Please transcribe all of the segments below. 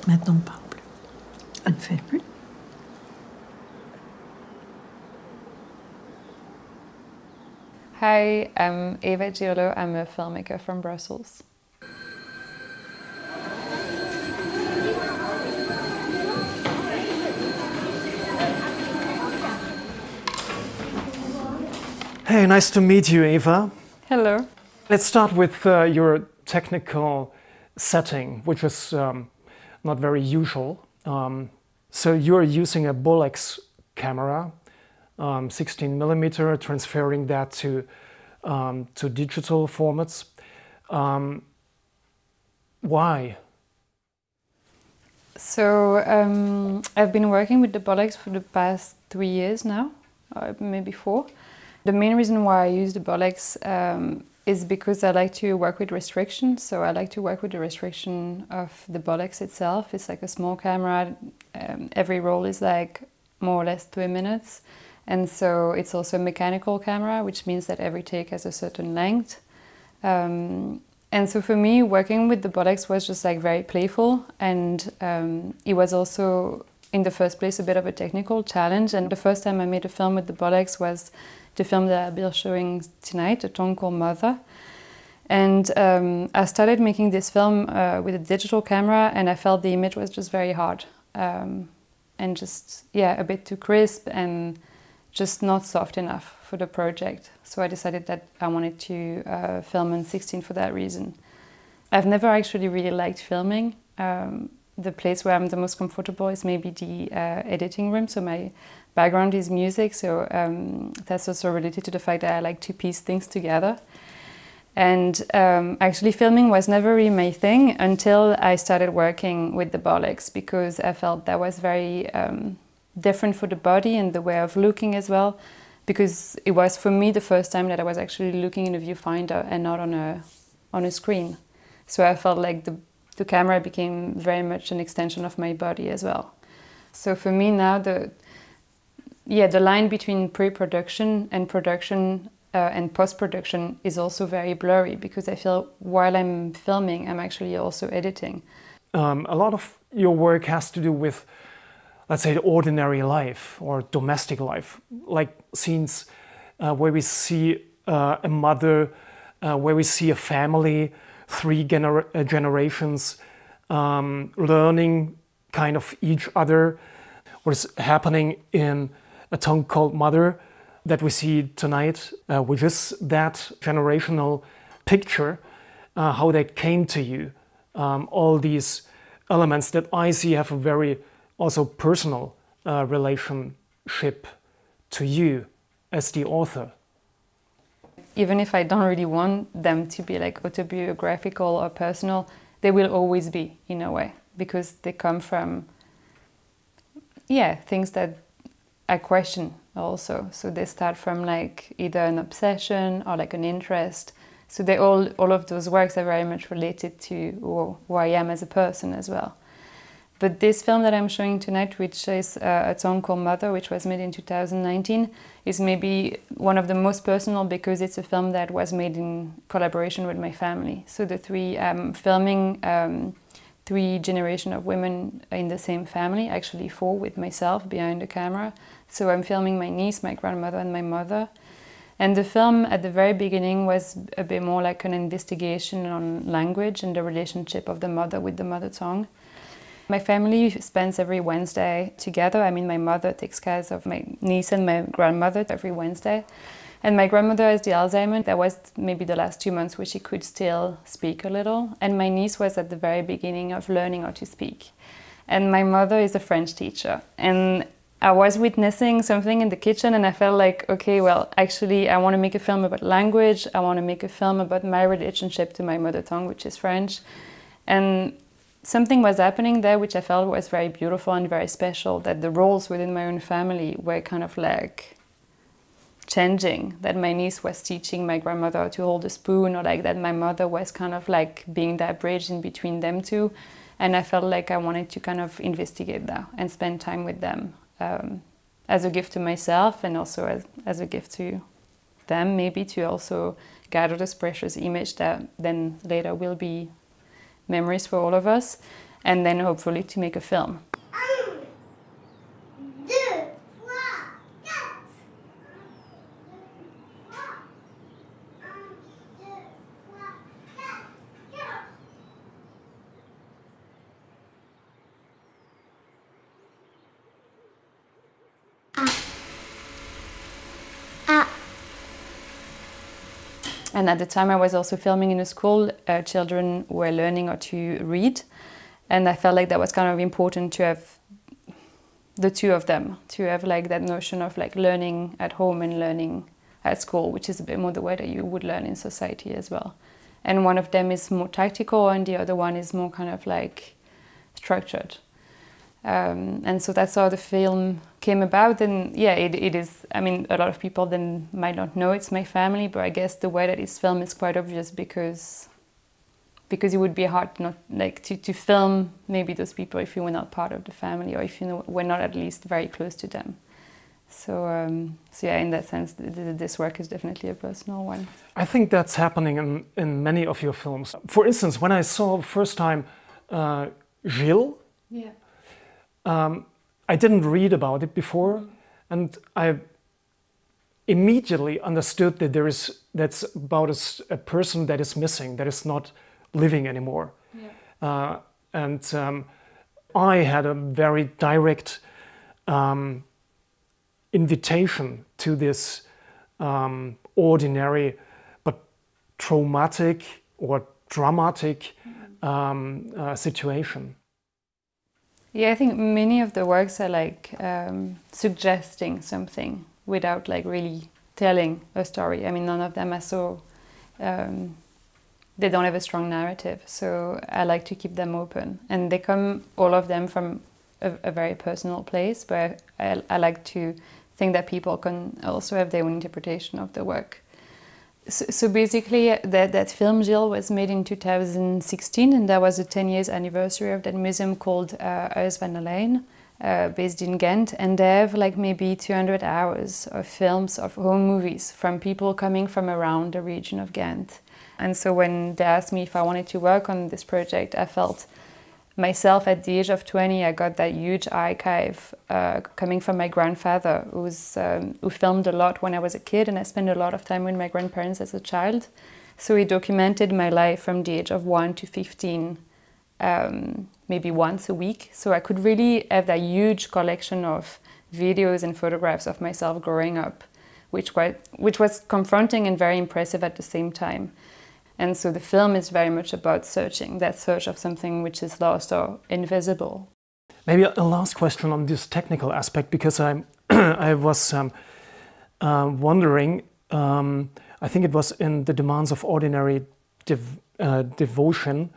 Maintenant, on parle plus. On ne fait plus. Hi, I'm Eva Giolo. I'm a filmmaker from Brussels. Hey, nice to meet you, Eva. Hello. Let's start with your technical setting, which is not very usual. So you're using a Bolex camera, 16mm, transferring that to digital formats. Why? So I've been working with the Bolex for the past 3 years now, or maybe 4. The main reason why I use the Bolex is because I like to work with restrictions. So I like to work with the restriction of the Bolex itself. It's like a small camera. Every roll is like more or less 3 minutes. And so it's also a mechanical camera, which means that every take has a certain length. And so for me, working with the Bolex was just like very playful. And it was also, in the first place, a bit of a technical challenge. And the first time I made a film with the Bolex was the film that I'll be showing tonight, a song called Mother. And I started making this film with a digital camera, and I felt the image was just very hard. And just, yeah, a bit too crisp and just not soft enough for the project. So I decided that I wanted to film in 16 for that reason. I've never actually really liked filming. The place where I'm the most comfortable is maybe the editing room. So my background is music, so that's also related to the fact that I like to piece things together. And actually filming was never really my thing until I started working with the Bolex, because I felt that was very different for the body and the way of looking as well, because it was for me the first time that I was actually looking in a viewfinder and not on a screen. So I felt like the camera became very much an extension of my body as well. So for me now, the line between pre-production and production and post-production is also very blurry, because I feel while I'm filming, I'm actually also editing. A lot of your work has to do with, let's say, the ordinary life or domestic life, like scenes where we see a mother, where we see a family, 3 generations learning kind of each other. What is happening in a song called Mother that we see tonight, which is that generational picture, how that came to you. All these elements that I see have a very also personal relationship to you as the author. Even if I don't really want them to be like autobiographical or personal, they will always be in a way, because they come from, things that I question also. So they start from like either an obsession or like an interest. So they all of those works are very much related to who I am as a person as well. But this film that I'm showing tonight, which is a song called Mother, which was made in 2019, is maybe one of the most personal, because it's a film that was made in collaboration with my family. So the 3, filming 3 generations of women in the same family, actually 4 with myself behind the camera. So I'm filming my niece, my grandmother and my mother. And the film at the very beginning was a bit more like an investigation on language and the relationship of the mother with the mother tongue. My family spends every Wednesday together. I mean, my mother takes care of my niece and my grandmother every Wednesday. And my grandmother has the Alzheimer. That was maybe the last 2 months where she could still speak a little. And my niece was at the very beginning of learning how to speak. And my mother is a French teacher. And I was witnessing something in the kitchen, and I felt like, okay, well, actually, I want to make a film about language. I want to make a film about my relationship to my mother tongue, which is French. And something was happening there which I felt was very beautiful and very special, that the roles within my own family were kind of like changing, that my niece was teaching my grandmother to hold a spoon, or like that my mother was kind of like being that bridge in between them two. And I felt like I wanted to kind of investigate that and spend time with them as a gift to myself, and also as a gift to them, maybe to also gather this precious image that then later will be memories for all of us. and then hopefully to make a film. And at the time I was also filming in a school, children were learning how to read, and I felt like that was kind of important to have the two of them, to have like that notion of like learning at home and learning at school, which is a bit more the way that you would learn in society as well. And one of them is more tactical and the other one is more kind of like structured. And so that's how the film came about. And yeah, it is, I mean, a lot of people then might not know it's my family, but I guess the way that it's filmed is quite obvious because it would be hard not like to film maybe those people if you were not part of the family or if you were not at least very close to them. So yeah, in that sense, this work is definitely a personal one. I think that's happening in many of your films. For instance, when I saw the first time Gilles, yeah. I didn't read about it before, and I immediately understood that that's about a person that is missing, that is not living anymore. Yeah. I had a very direct invitation to this ordinary but traumatic or dramatic situation. Yeah, I think many of the works are like suggesting something without like really telling a story. I mean, none of them are so, they don't have a strong narrative, so I like to keep them open. And they come, all of them, from a very personal place, but I like to think that people can also have their own interpretation of the work. So basically, that film, Gilles, was made in 2016, and that was the 10 years anniversary of that museum called Huis van Alleen, based in Ghent. And they have like maybe 200 hours of films, of home movies, from people coming from around the region of Ghent. And so when they asked me if I wanted to work on this project, I felt myself at the age of 20, I got that huge archive coming from my grandfather, who filmed a lot when I was a kid, and I spent a lot of time with my grandparents as a child. So he documented my life from the age of 1 to 15, maybe once a week. So I could really have that huge collection of videos and photographs of myself growing up, which was confronting and very impressive at the same time. And so the film is very much about searching, that search of something which is lost or invisible. Maybe a last question on this technical aspect, because I was wondering, I think it was in The Demands of Ordinary Devotion,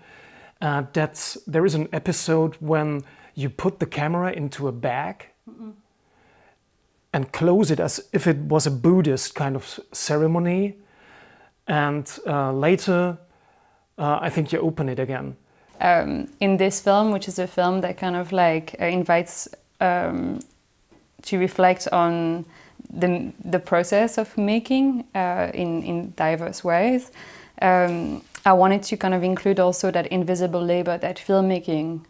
that there is an episode when you put the camera into a bag and close it as if it was a Buddhist kind of ceremony. And later, I think you open it again. In this film, which is a film that kind of like invites to reflect on the process of making in diverse ways, I wanted to kind of include also that invisible labor that filmmaking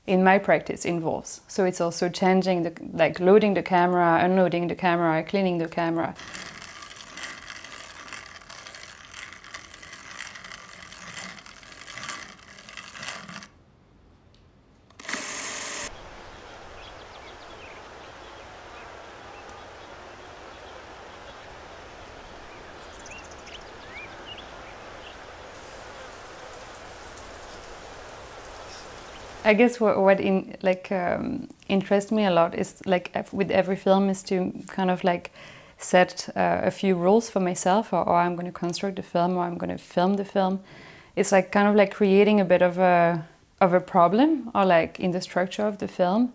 in my practice involves. So it's also changing, like loading the camera, unloading the camera, cleaning the camera. I guess what interests me a lot is, like with every film, is to kind of like set a few rules for myself, or I'm going to construct the film, or I'm going to film the film. It's like kind of like creating a bit of a problem, or like in the structure of the film.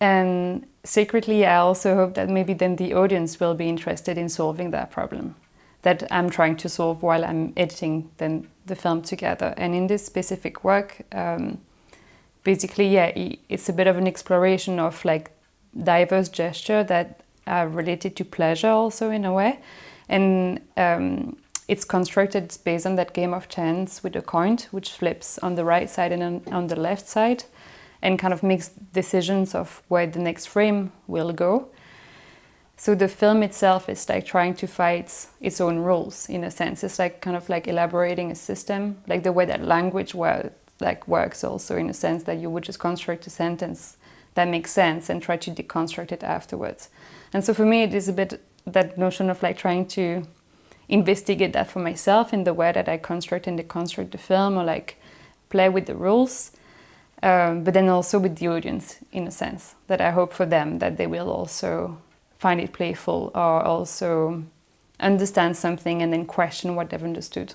And secretly, I also hope that maybe then the audience will be interested in solving that problem that I'm trying to solve while I'm editing then the film together. And in this specific work, basically, yeah, it's a bit of an exploration of like diverse gesture that are related to pleasure also in a way. And it's constructed based on that game of chance with a coin, which flips on the right side and on the left side, and kind of makes decisions of where the next frame will go. So the film itself is like trying to fight its own rules, in a sense. It's like kind of like elaborating a system, like the way that language works also, in a sense that you would just construct a sentence that makes sense and try to deconstruct it afterwards. And so for me, it is a bit that notion of like trying to investigate that for myself in the way that I construct and deconstruct the film, or like play with the rules, but then also with the audience, in a sense, that I hope for them that they will also find it playful, or also understand something and then question what they've understood